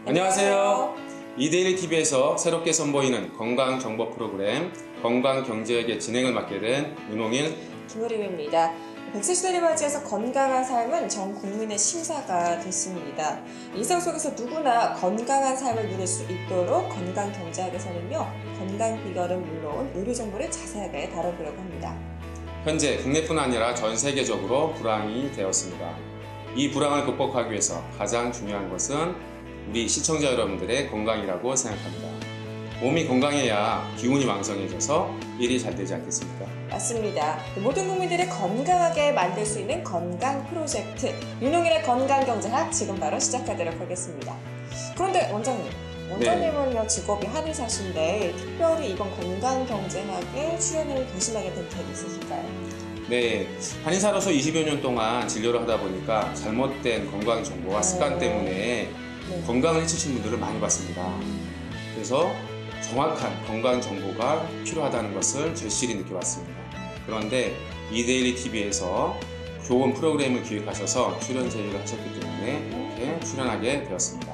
안녕하세요. 이데일리 TV에서 새롭게 선보이는 건강 정보 프로그램 건강경제학의 진행을 맡게 된 윤홍일, 김우림입니다. 100세 시대를 맞이해서 건강한 삶은 전 국민의 심사가 됐습니다. 일상 속에서 누구나 건강한 삶을 누릴 수 있도록 건강경제학에서는요, 건강 비결은 물론 의료 정보를 자세하게 다뤄보려고 합니다. 현재 국내뿐 아니라 전 세계적으로 불황이 되었습니다. 이 불황을 극복하기 위해서 가장 중요한 것은 우리 시청자 여러분들의 건강이라고 생각합니다. 몸이 건강해야 기운이 왕성해져서 일이 잘 되지 않겠습니까? 맞습니다. 모든 국민들을 건강하게 만들 수 있는 건강 프로젝트 윤홍일의 건강경제학 지금 바로 시작하도록 하겠습니다. 그런데 원장님은요 직업이 한의사신데 특별히 이번 건강경제학에 출연을 결심하게 된 계기 있으실까요? 네, 한의사로서 20여 년 동안 진료를 하다 보니까 잘못된 건강 정보와 습관 때문에 건강을 해치신 분들을 많이 봤습니다. 그래서 정확한 건강 정보가 필요하다는 것을 절실히 느껴봤습니다. 그런데 이데일리 TV에서 좋은 프로그램을 기획하셔서 출연 제의를 하셨기 때문에 이렇게 출연하게 되었습니다.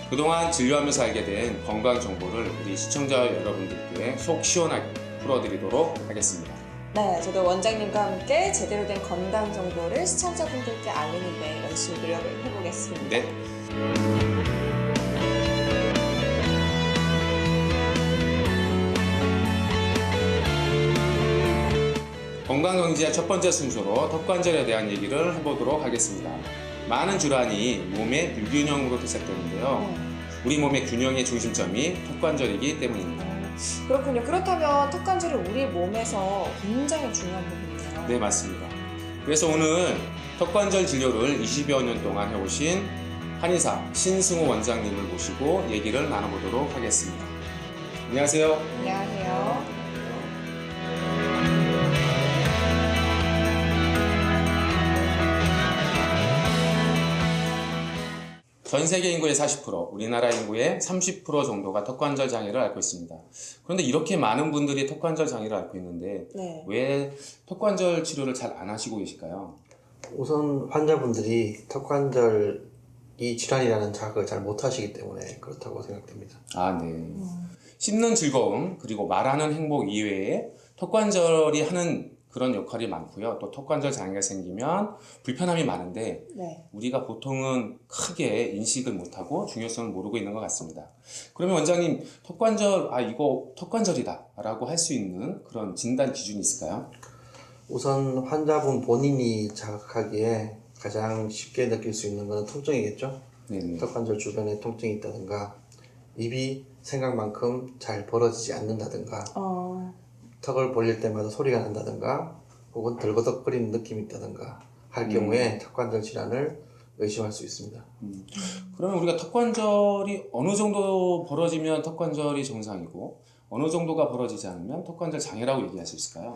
그동안 진료하면서 알게 된 건강 정보를 우리 시청자 여러분들께 속 시원하게 풀어드리도록 하겠습니다. 네, 저도 원장님과 함께 제대로 된 건강 정보를 시청자분들께 알리는데 열심히 노력을 해보겠습니다. 네. 건강경제의 첫 번째 순서로 턱관절에 대한 얘기를 해보도록 하겠습니다. 많은 질환이 몸의 불균형으로 시작되는데요. 우리 몸의 균형의 중심점이 턱관절이기 때문입니다. 그렇군요. 그렇다면 턱관절이 우리 몸에서 굉장히 중요한 부분이에요. 네, 맞습니다. 그래서 오늘 턱관절 진료를 20여 년 동안 해오신 한의사 신승호 원장님을 모시고 얘기를 나눠보도록 하겠습니다. 안녕하세요. 안녕하세요. 전 세계 인구의 40%, 우리나라 인구의 30% 정도가 턱관절 장애를 앓고 있습니다. 그런데 이렇게 많은 분들이 턱관절 장애를 앓고 있는데 왜 턱관절 치료를 잘 안 하시고 계실까요? 우선 환자분들이 턱관절이 질환이라는 자각을 잘 못하시기 때문에 그렇다고 생각됩니다. 아, 네. 씹는 즐거움 그리고 말하는 행복 이외에 턱관절이 하는 그런 역할이 많고요. 또 턱관절 장애가 생기면 불편함이 많은데 우리가 보통은 크게 인식을 못하고 중요성을 모르고 있는 것 같습니다. 그러면 원장님, 이거 턱관절이다 라고 할 수 있는 그런 진단 기준이 있을까요? 우선 환자분 본인이 자각하기에 가장 쉽게 느낄 수 있는 것은 통증이겠죠. 네네. 턱관절 주변에 통증이 있다든가 입이 생각만큼 잘 벌어지지 않는다든가 턱을 벌릴 때마다 소리가 난다든가 혹은 덜거덕거리는 느낌이 있다든가 할 경우에 턱관절 질환을 의심할 수 있습니다. 그러면 우리가 턱관절이 어느 정도 벌어지면 턱관절이 정상이고 어느 정도가 벌어지지 않으면 턱관절 장애라고 얘기할 수 있을까요?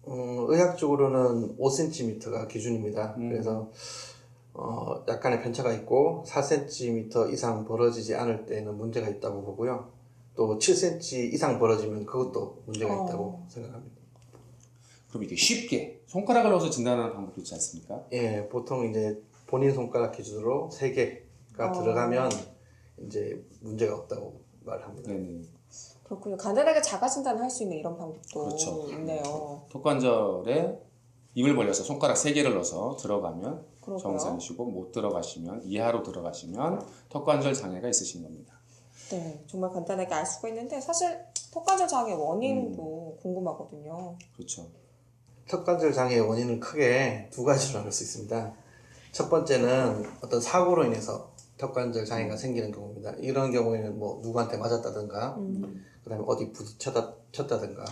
의학적으로는 5cm가 기준입니다. 그래서 약간의 편차가 있고 4cm 이상 벌어지지 않을 때는 문제가 있다고 보고요. 또 7cm 이상 벌어지면 그것도 문제가 있다고 생각합니다. 그럼 이게 쉽게 손가락을 넣어서 진단하는 방법도 있지 않습니까? 예, 보통 이제 본인 손가락 기준으로 3개가 들어가면 이제 문제가 없다고 말합니다. 네네. 그렇군요. 간단하게 자가 진단을 할 수 있는 이런 방법도 그렇죠. 있네요. 턱관절에 입을 벌려서 손가락 3개를 넣어서 들어가면 그러고요. 정상이시고 못 들어가시면 이하로 들어가시면 턱관절 장애가 있으신 겁니다. 네, 정말 간단하게 알 수가 있는데 사실 턱관절 장애 원인도 궁금하거든요. 그렇죠. 턱관절 장애의 원인은 크게 두 가지로 나눌 수 있습니다. 첫 번째는 어떤 사고로 인해서 턱관절 장애가 생기는 경우입니다. 이런 경우에는 뭐 누구한테 맞았다든가 그 다음에 어디 부딪혔다든가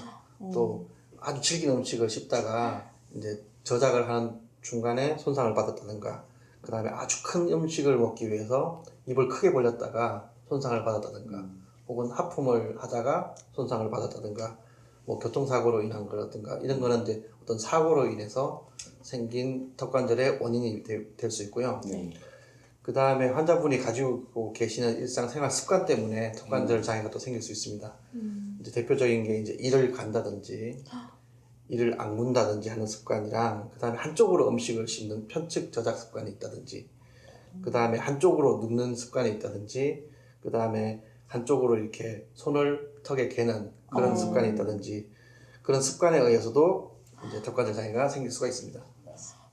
또 아주 질긴 음식을 씹다가 이제 저작을 하는 중간에 손상을 받았다든가 그 다음에 아주 큰 음식을 먹기 위해서 입을 크게 벌렸다가 손상을 받았다든가 혹은 하품을 하다가 손상을 받았다든가 뭐 교통사고로 인한 거라든가 이런 거는 이제 어떤 사고로 인해서 생긴 턱관절의 원인이 될 수 있고요. 그 다음에 환자분이 가지고 계시는 일상생활 습관 때문에 턱관절 장애가 또 생길 수 있습니다. 이제 대표적인 게 이제 이를 간다든지 이를 악문다든지 하는 습관이랑 그 다음에 한쪽으로 음식을 씹는 편측 저작 습관이 있다든지 그 다음에 한쪽으로 눕는 습관이 있다든지, 그 다음에 한쪽으로 이렇게 손을 턱에 개는 그런 습관이 있다든지, 그런 습관에 의해서도 이제 턱관절 장애가 생길 수가 있습니다.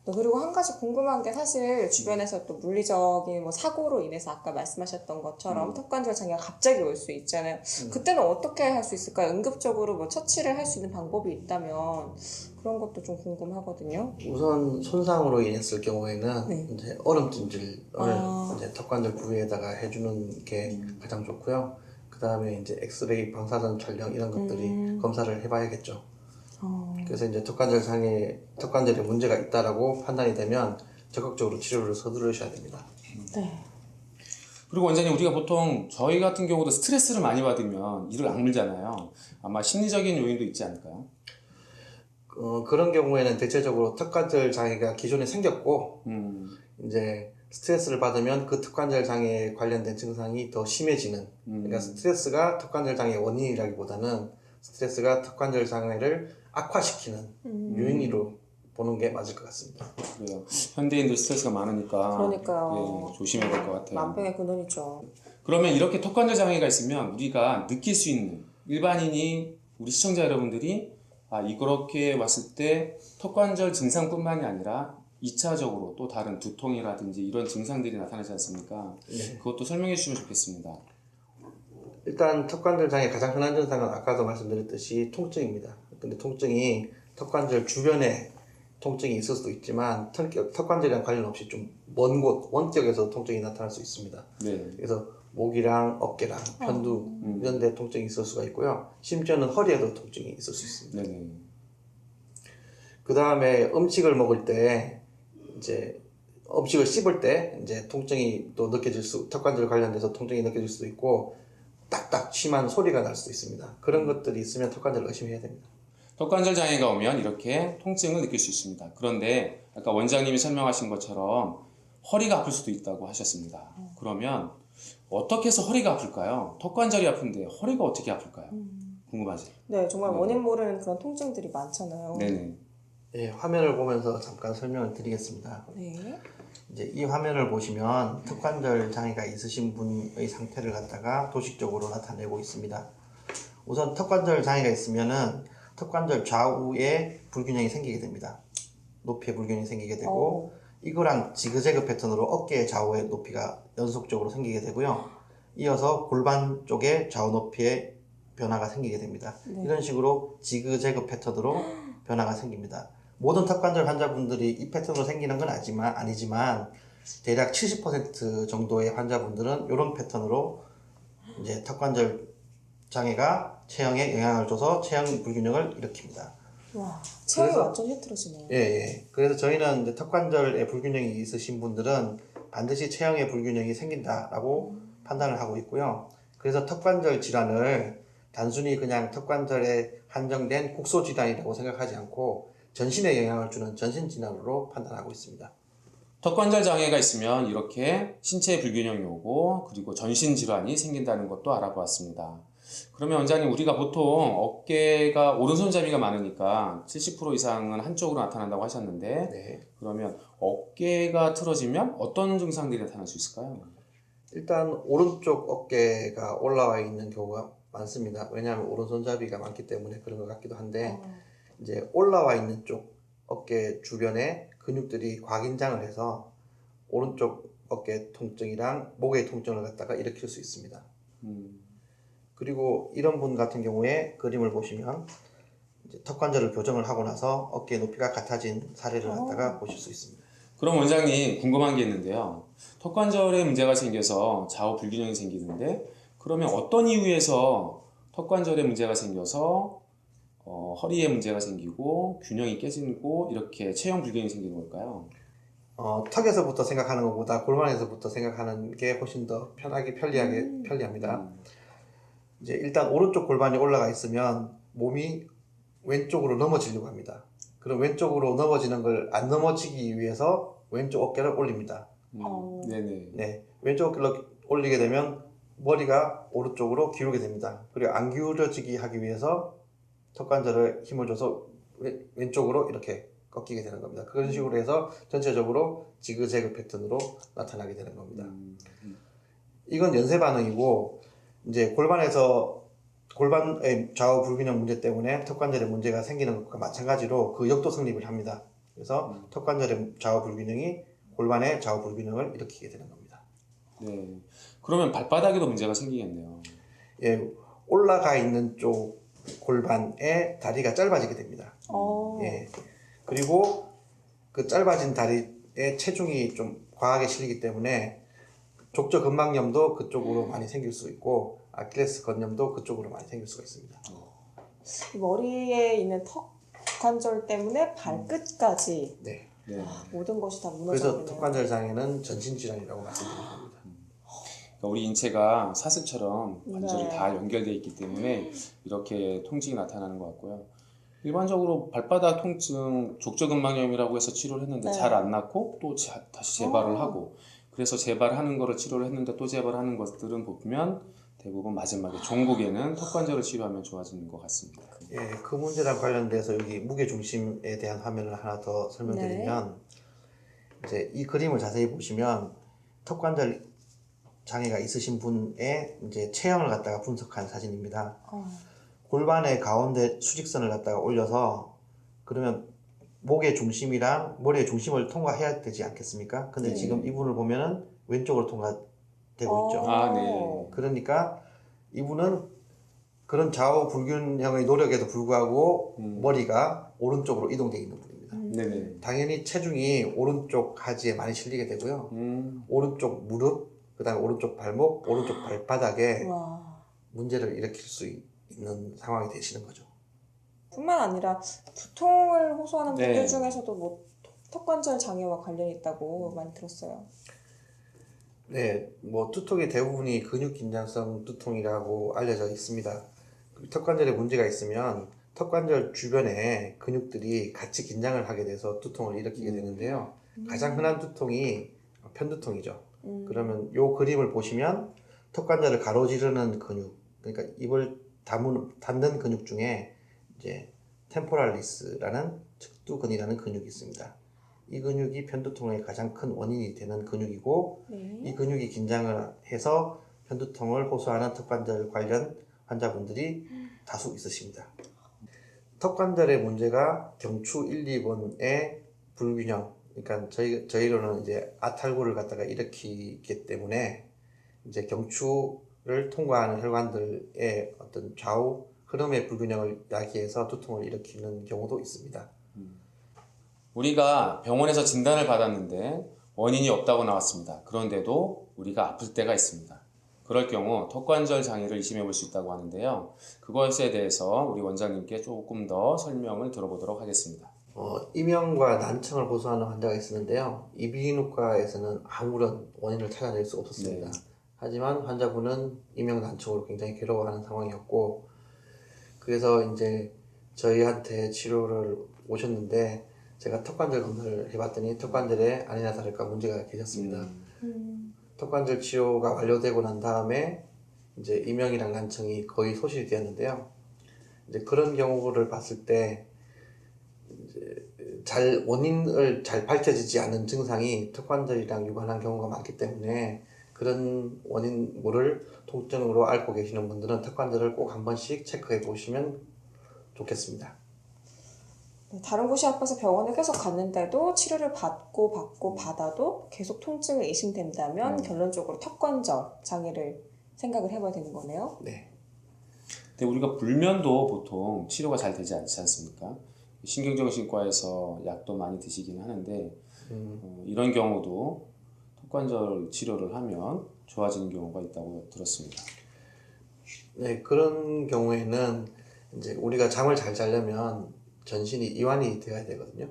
네, 그리고 한 가지 궁금한 게 사실 주변에서 또 물리적인 뭐 사고로 인해서 아까 말씀하셨던 것처럼 턱관절 장애가 갑자기 올 수 있잖아요. 그때는 어떻게 할 수 있을까요? 응급적으로 뭐 처치를 할 수 있는 방법이 있다면 그런 것도 좀 궁금하거든요. 우선 손상으로 인했을 경우에는 네. 이제 얼음찜질을 이제 턱관절 부위에다가 해주는 게 가장 좋고요. 그 다음에 이제 엑스레이, 방사선 촬영 이런 것들이 검사를 해봐야겠죠. 그래서 이제 턱관절에 문제가 있다라고 판단이 되면 적극적으로 치료를 서두르셔야 됩니다. 네. 그리고 원장님, 우리가 보통 저희 같은 경우도 스트레스를 많이 받으면 이를 악물잖아요. 아마 심리적인 요인도 있지 않을까요? 그런 경우에는 대체적으로 턱관절 장애가 기존에 생겼고 이제 스트레스를 받으면 그 턱관절 장애에 관련된 증상이 더 심해지는, 그러니까 스트레스가 턱관절 장애의 원인이라기보다는 스트레스가 턱관절 장애를 악화시키는 요인으로 보는 게 맞을 것 같습니다. 그래요. 현대인들 스트레스가 많으니까 그러니까요. 네, 조심해야 될 것 같아요. 만병의 근원이죠. 그러면 이렇게 턱관절 장애가 있으면 우리가 느낄 수 있는, 일반인이 우리 시청자 여러분들이 이렇게 왔을 때 턱관절 증상뿐만이 아니라 2차적으로 또 다른 두통이라든지 이런 증상들이 나타나지 않습니까? 네. 그것도 설명해 주시면 좋겠습니다. 일단 턱관절 장애 가장 흔한 증상은 아까도 말씀드렸듯이 통증입니다. 근데 통증이 턱관절 주변에 통증이 있을 수도 있지만 턱관절이랑 관련 없이 좀 먼 곳, 원격에서 통증이 나타날 수 있습니다. 네. 그래서 목이랑 어깨랑 편두 이런 데 통증이 있을 수가 있고요. 심지어는 허리에도 통증이 있을 수 있습니다. 네네. 그 다음에 음식을 먹을 때 이제 음식을 씹을 때 이제 통증이 또 턱관절 관련돼서 통증이 느껴질 수도 있고 딱딱 심한 소리가 날 수도 있습니다. 그런 것들이 있으면 턱관절을 의심해야 됩니다. 턱관절 장애가 오면 이렇게 통증을 느낄 수 있습니다. 그런데 아까 원장님이 설명하신 것처럼 허리가 아플 수도 있다고 하셨습니다. 그러면 어떻게 해서 허리가 아플까요? 턱관절이 아픈데 허리가 어떻게 아플까요? 궁금하죠? 네, 정말 원인 모르는 그런 통증들이 많잖아요. 네네. 네, 화면을 보면서 잠깐 설명을 드리겠습니다. 네. 이제 이 화면을 보시면 턱관절 장애가 있으신 분의 상태를 갖다가 도식적으로 나타내고 있습니다. 우선 턱관절 장애가 있으면은 턱관절 좌우에 불균형이 생기게 됩니다. 높이에 불균형이 생기게 되고 이거랑 지그재그 패턴으로 어깨 좌우의 높이가 연속적으로 생기게 되고요. 이어서 골반 쪽에 좌우 높이의 변화가 생기게 됩니다. 네. 이런 식으로 지그재그 패턴으로 변화가 생깁니다. 모든 턱관절 환자분들이 이 패턴으로 생기는 건 아니지만 대략 70% 정도의 환자분들은 이런 패턴으로 이제 턱관절 장애가 체형에 영향을 줘서 체형 불균형을 일으킵니다. 와, 체형이 그래서- 완전 흐트러지네요. 예. 그래서 저희는 이제 턱관절에 불균형이 있으신 분들은 반드시 체형에 불균형이 생긴다라고 판단을 하고 있고요. 그래서 턱관절 질환을 단순히 그냥 턱관절에 한정된 국소 질환이라고 생각하지 않고 전신에 영향을 주는 전신 질환으로 판단하고 있습니다. 턱관절 장애가 있으면 이렇게 신체 불균형이 오고 그리고 전신 질환이 생긴다는 것도 알아보았습니다. 그러면 원장님, 우리가 보통 어깨가 오른손잡이가 많으니까 70% 이상은 한쪽으로 나타난다고 하셨는데 네. 그러면 어깨가 틀어지면 어떤 증상들이 나타날 수 있을까요? 일단 오른쪽 어깨가 올라와 있는 경우가 많습니다. 왜냐하면 오른손잡이가 많기 때문에 그런 것 같기도 한데 이제 올라와 있는 쪽 어깨 주변에 근육들이 과긴장을 해서 오른쪽 어깨 통증이랑 목의 통증을 갖다가 일으킬 수 있습니다. 그리고 이런 분 같은 경우에 그림을 보시면 이제 턱관절을 교정을 하고 나서 어깨 높이가 같아진 사례를 갖다가 보실 수 있습니다. 그럼 원장님, 궁금한 게 있는데요. 턱관절에 문제가 생겨서 좌우 불균형이 생기는데 그러면 어떤 이유에서 턱관절에 문제가 생겨서 허리에 문제가 생기고 균형이 깨지고 이렇게 체형 불균형이 생기는 걸까요? 턱에서부터 생각하는 것보다 골반에서부터 생각하는 게 훨씬 더 편리합니다. 이제 일단 오른쪽 골반이 올라가 있으면 몸이 왼쪽으로 넘어지려고 합니다. 그럼 왼쪽으로 넘어지는 걸 안 넘어지기 위해서 왼쪽 어깨를 올립니다. 네네. 네, 왼쪽 어깨를 올리게 되면 머리가 오른쪽으로 기울게 됩니다. 그리고 안 기울어지게 하기 위해서 턱관절에 힘을 줘서 왼쪽으로 이렇게 꺾이게 되는 겁니다. 그런 식으로 해서 전체적으로 지그재그 패턴으로 나타나게 되는 겁니다. 이건 연쇄 반응이고 이제 골반의 좌우 불균형 문제 때문에 턱관절에 문제가 생기는 것과 마찬가지로 그 역도 성립을 합니다. 그래서 턱관절의 좌우 불균형이 골반의 좌우 불균형을 일으키게 되는 겁니다. 네. 그러면 발바닥에도 문제가 생기겠네요. 예, 올라가 있는 쪽 골반의 다리가 짧아지게 됩니다. 예. 그리고 그 짧아진 다리에 체중이 좀 과하게 실리기 때문에 족저근막염도 그쪽으로 많이 생길 수 있고 아킬레스 건염도 그쪽으로 많이 생길 수가 있습니다. 머리에 있는 턱 관절 때문에 발끝까지 네. 네. 모든 것이 다 그래서 무너져버리네요. 턱관절 장애는 전신 질환이라고 말씀드린 겁니다. 그러니까 우리 인체가 사슬처럼 관절이 네. 다 연결되어 있기 때문에 이렇게 통증이 나타나는 것 같고요. 일반적으로 발바닥 통증 족저근막염이라고 해서 치료를 했는데 네. 잘 안 낫고 또 다시 재발을 하고, 그래서 재발하는 거를 치료를 했는데 또 재발하는 것들은 보면 대부분 마지막에 종국에는 턱관절을 치료하면 좋아지는 것 같습니다. 예, 그 문제랑 관련돼서 여기 무게중심에 대한 화면을 하나 더 설명드리면 이제 이 그림을 자세히 보시면 턱관절 장애가 있으신 분의 이제 체형을 갖다가 분석한 사진입니다. 골반의 가운데 수직선을 갖다가 올려서 그러면 목의 중심이랑 머리의 중심을 통과해야 되지 않겠습니까? 근데 네. 지금 이분을 보면은 왼쪽으로 통과되고 있죠. 아, 네. 그러니까 이분은 그런 좌우 불균형의 노력에도 불구하고 머리가 오른쪽으로 이동되어 있는 분입니다. 네네. 당연히 체중이 오른쪽 하지에 많이 실리게 되고요. 오른쪽 무릎, 그 다음에 오른쪽 발목, 오른쪽 발바닥에 와. 문제를 일으킬 수 있는 상황이 되시는 거죠. 뿐만 아니라 두통을 호소하는 분들 네. 중에서도 뭐 턱관절 장애와 관련이 있다고 많이 들었어요. 네, 뭐 두통의 대부분이 근육 긴장성 두통이라고 알려져 있습니다. 턱관절에 문제가 있으면 턱관절 주변에 근육들이 같이 긴장을 하게 돼서 두통을 일으키게 되는데요. 가장 흔한 두통이 편두통이죠. 그러면 이 그림을 보시면 턱관절을 가로지르는 근육, 그러니까 입을 닫는 근육 중에 이제 템포랄리스라는 측두근이라는 근육이 있습니다. 이 근육이 편두통의 가장 큰 원인이 되는 근육이고 이 근육이 긴장을 해서 편두통을 호소하는 턱관절 관련 환자분들이 다수 있으십니다. 턱관절의 문제가 경추 1, 2번의 불균형, 그러니까 저희로는 이제 아탈구를 갖다가 일으키기 때문에 이제 경추를 통과하는 혈관들의 어떤 좌우 흐름의 불균형을 야기해서 두통을 일으키는 경우도 있습니다. 우리가 병원에서 진단을 받았는데 원인이 없다고 나왔습니다. 그런데도 우리가 아플 때가 있습니다. 그럴 경우 턱관절 장애를 의심해 볼 수 있다고 하는데요. 그것에 대해서 우리 원장님께 조금 더 설명을 들어보도록 하겠습니다. 이명과 난청을 호소하는 환자가 있었는데요. 이비인후과에서는 아무런 원인을 찾아낼 수 없었습니다. 네. 하지만 환자분은 이명 난청으로 굉장히 괴로워하는 상황이었고, 그래서 이제 저희한테 치료를 오셨는데 제가 턱관절 검사를 해봤더니 턱관절에 아니나 다를까 문제가 계셨습니다. 턱관절 치료가 완료되고 난 다음에 이제 이명이랑 난청이 거의 소실이 되었는데요. 이제 그런 경우를 봤을 때 이제 원인을 잘 밝혀지지 않은 증상이 턱관절이랑 유관한 경우가 많기 때문에 그런 원인물을 통증으로 앓고 계시는 분들은 턱관절을 꼭 한 번씩 체크해 보시면 좋겠습니다. 다른 곳이 아파서 병원에 계속 갔는데도 치료를 받고 받아도 계속 통증이 의심된다면 결론적으로 턱관절 장애를 생각을 해봐야 되는 거네요. 네. 근데 우리가 불면도 보통 치료가 잘 되지 않지 않습니까? 신경정신과에서 약도 많이 드시긴 하는데 이런 경우도 턱관절 치료를 하면 좋아지는 경우가 있다고 들었습니다. 네, 그런 경우에는 이제 우리가 잠을 잘 자려면 전신이 이완이 되어야 되거든요.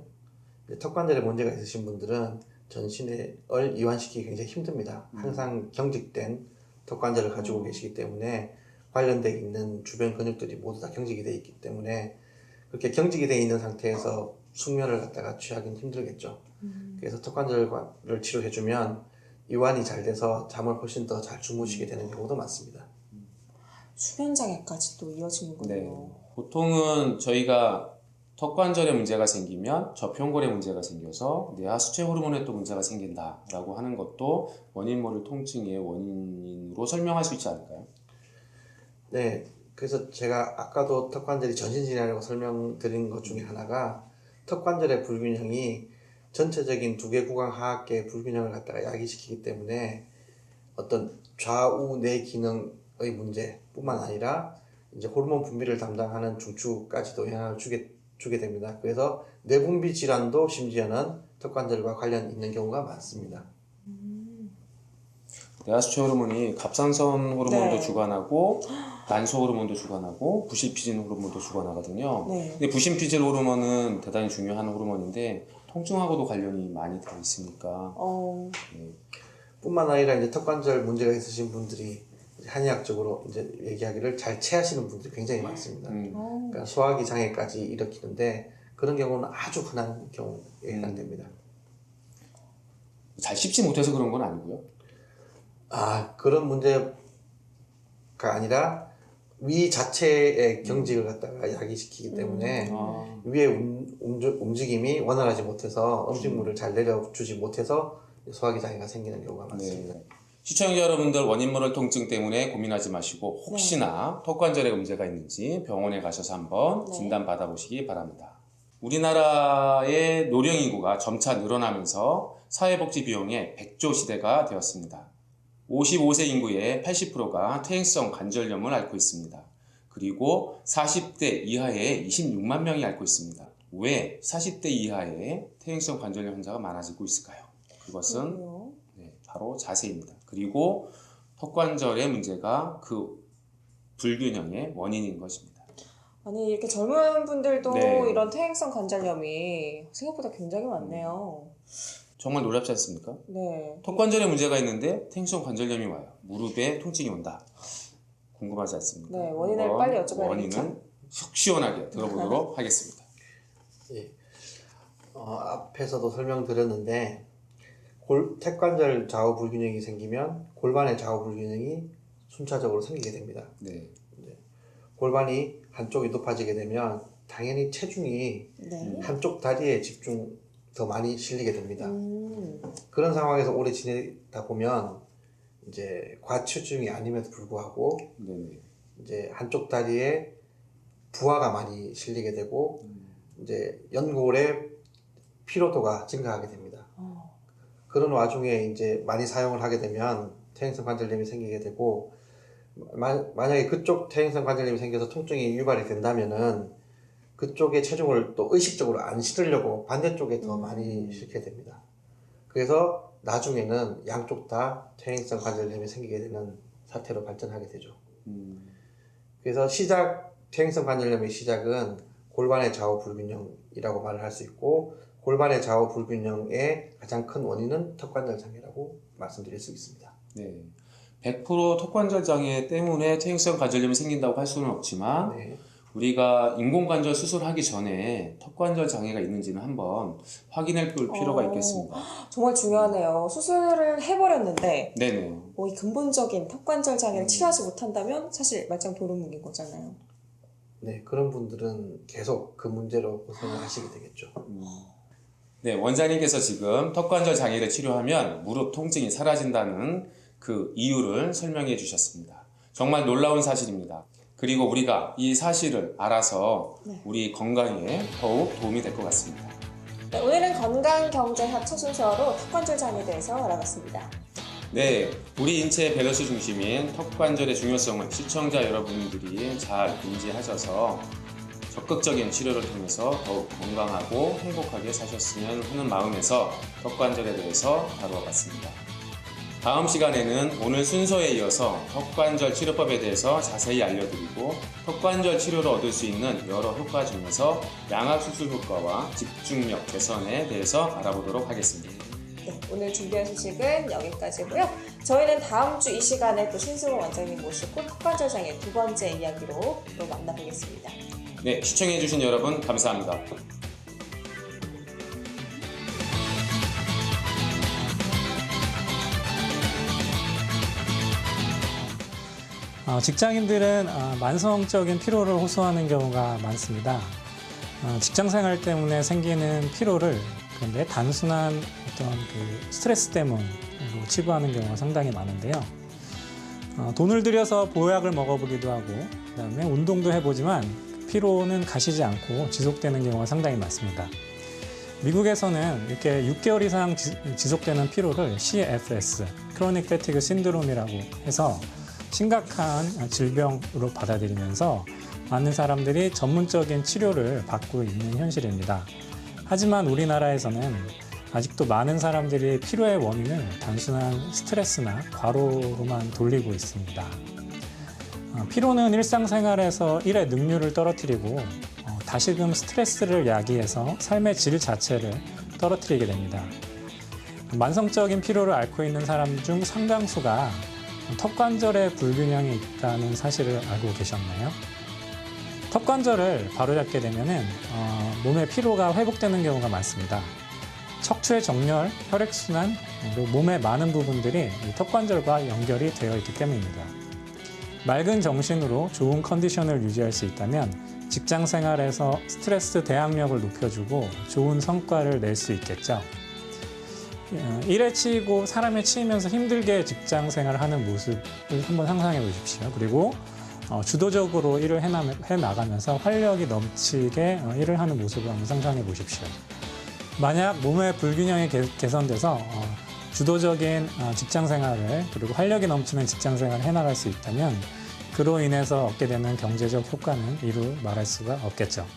턱관절에 문제가 있으신 분들은 전신을 이완시키기 굉장히 힘듭니다. 항상 경직된 턱관절을 가지고 계시기 때문에 관련되어 있는 주변 근육들이 모두 다 경직이 되어 있기 때문에 그렇게 경직이 되어 있는 상태에서 숙면을 갖다가 취하기는 힘들겠죠. 그래서 턱관절을 치료해주면 이완이 잘 돼서 잠을 훨씬 더 잘 주무시게 되는 경우도 많습니다. 수면 장애까지 또 이어지는군요. 네. 보통은 저희가 턱관절에 문제가 생기면 저평골에 문제가 생겨서 뇌하 수체 호르몬에 또 문제가 생긴다라고 하는 것도 원인 모를 통증의 원인으로 설명할 수 있지 않을까요? 네, 그래서 제가 아까도 턱관절이 전신질환이라고 설명드린 것 중에 하나가 턱관절의 불균형이 전체적인 두개 구강 하악계의 불균형을 갖다가 야기시키기 때문에 어떤 좌우 뇌 기능의 문제뿐만 아니라 이제 호르몬 분비를 담당하는 중추까지도 영향을 주게 됩니다. 그래서 뇌분비 질환도 심지어는 턱관절과 관련 있는 경우가 많습니다. 뇌하수체 호르몬이 갑상선 호르몬도 네. 주관하고 난소 호르몬도 주관하고 부실피질 호르몬도 주관하거든요. 네. 근데 부실피질 호르몬은 대단히 중요한 호르몬인데 통증하고도 관련이 많이 되어 있으니까 네. 뿐만 아니라 이제 턱관절 문제가 있으신 분들이 한의학적으로 이제 얘기하기를 잘 체하시는 분들이 굉장히 많습니다. 그러니까 소화기 장애까지 일으키는데 그런 경우는 아주 흔한 경우에 해당됩니다. 잘 씹지 못해서 그런 건 아니고요. 그런 문제가 아니라 위 자체의 경직을 갖다가 야기시키기 때문에 위의 움직임이 원활하지 못해서 음식물을 잘 내려주지 못해서 소화기 장애가 생기는 경우가 많습니다. 네. 시청자 여러분들 원인 모를 통증 때문에 고민하지 마시고 혹시나 턱관절에 문제가 있는지 병원에 가셔서 한번 진단 받아보시기 바랍니다. 우리나라의 노령 인구가 점차 늘어나면서 사회복지 비용의 백조 시대가 되었습니다. 55세 인구의 80%가 퇴행성 관절염을 앓고 있습니다. 그리고 40대 이하의 26만 명이 앓고 있습니다. 왜 40대 이하의 퇴행성 관절염 환자가 많아지고 있을까요? 그것은 바로 자세입니다. 그리고 턱관절의 문제가 그 불균형의 원인인 것입니다. 아니 이렇게 젊은 분들도 네. 이런 퇴행성 관절염이 생각보다 굉장히 많네요. 정말 놀랍지 않습니까? 네. 턱관절에 문제가 있는데 퇴행성 관절염이 와요. 무릎에 통증이 온다. 궁금하지 않습니까? 네, 원인을 빨리 여쭤봐야겠죠. 원인은 속 시원하게 들어보도록 하겠습니다. 예. 앞에서도 설명드렸는데 턱관절 좌우 불균형이 생기면 골반의 좌우 불균형이 순차적으로 생기게 됩니다. 네. 골반이 한쪽이 높아지게 되면 당연히 체중이 한쪽 다리에 더 많이 실리게 됩니다. 그런 상황에서 오래 지내다 보면 이제 과체중이 아님에도 불구하고 이제 한쪽 다리에 부하가 많이 실리게 되고 이제 연골의 피로도가 증가하게 됩니다. 그런 와중에 이제 많이 사용을 하게 되면 퇴행성 관절염이 생기게 되고 만약에 그쪽 퇴행성 관절염이 생겨서 통증이 유발이 된다면은 그쪽에 체중을 또 의식적으로 안 실으려고 반대쪽에 더 많이 실게 됩니다. 그래서 나중에는 양쪽 다 퇴행성 관절염이 생기게 되는 사태로 발전하게 되죠. 그래서 퇴행성 관절염의 시작은 골반의 좌우 불균형이라고 말을 할 수 있고 골반의 좌우 불균형의 가장 큰 원인은 턱관절 장애라고 말씀드릴 수 있습니다. 네. 100% 턱관절 장애 때문에 퇴행성 관절염이 생긴다고 할 수는 없지만 우리가 인공관절 수술하기 전에 턱관절 장애가 있는지는 한번 확인해 볼 필요가 있겠습니다. 정말 중요하네요. 수술을 해버렸는데 네네. 이 근본적인 턱관절 장애를 치료하지 못한다면 사실 말짱 도루묵인 거잖아요. 네, 그런 분들은 계속 그 문제로 고생을 하시게 되겠죠. 네, 원장님께서 지금 턱관절 장애를 치료하면 무릎 통증이 사라진다는 그 이유를 설명해 주셨습니다. 정말 놀라운 사실입니다. 그리고 우리가 이 사실을 알아서 우리 건강에 더욱 도움이 될 것 같습니다. 네, 오늘은 건강경제학 첫 순서로 턱관절 장애에 대해서 알아봤습니다. 네, 우리 인체의 밸런스 중심인 턱관절의 중요성을 시청자 여러분들이 잘 인지하셔서 적극적인 치료를 통해서 더욱 건강하고 행복하게 사셨으면 하는 마음에서 턱관절에 대해서 다루어봤습니다. 다음 시간에는 오늘 순서에 이어서 턱관절 치료법에 대해서 자세히 알려드리고 턱관절 치료를 얻을 수 있는 여러 효과 중에서 양압수술 효과와 집중력 개선에 대해서 알아보도록 하겠습니다. 네, 오늘 준비한 소식은 여기까지고요. 저희는 다음 주 이 시간에 또 신승호 원장님 모시고 턱관절 장애 두 번째 이야기로 또 만나보겠습니다. 네, 시청해주신 여러분 감사합니다. 직장인들은 만성적인 피로를 호소하는 경우가 많습니다. 직장 생활 때문에 생기는 피로를 그런데 단순한 어떤 그 스트레스 때문으로 치부하는 경우가 상당히 많은데요. 돈을 들여서 보약을 먹어보기도 하고 그다음에 운동도 해보지만 피로는 가시지 않고 지속되는 경우가 상당히 많습니다. 미국에서는 이렇게 6개월 이상 지속되는 피로를 CFS, Chronic Fatigue Syndrome이라고 해서 심각한 질병으로 받아들이면서 많은 사람들이 전문적인 치료를 받고 있는 현실입니다. 하지만 우리나라에서는 아직도 많은 사람들이 피로의 원인을 단순한 스트레스나 과로로만 돌리고 있습니다. 피로는 일상생활에서 일의 능률을 떨어뜨리고 다시금 스트레스를 야기해서 삶의 질 자체를 떨어뜨리게 됩니다. 만성적인 피로를 앓고 있는 사람 중 상당수가 턱관절에 불균형이 있다는 사실을 알고 계셨나요? 턱관절을 바로잡게 되면은 몸의 피로가 회복되는 경우가 많습니다. 척추의 정렬, 혈액순환, 그리고 몸의 많은 부분들이 이 턱관절과 연결이 되어 있기 때문입니다. 맑은 정신으로 좋은 컨디션을 유지할 수 있다면 직장 생활에서 스트레스 대항력을 높여주고 좋은 성과를 낼 수 있겠죠. 일에 치이고 사람에 치이면서 힘들게 직장 생활을 하는 모습을 한번 상상해 보십시오. 그리고 주도적으로 일을 해나가면서 활력이 넘치게 일을 하는 모습을 한번 상상해 보십시오. 만약 몸의 불균형이 개선돼서 주도적인 직장 생활을 그리고 활력이 넘치는 직장 생활을 해나갈 수 있다면 그로 인해서 얻게 되는 경제적 효과는 이루 말할 수가 없겠죠.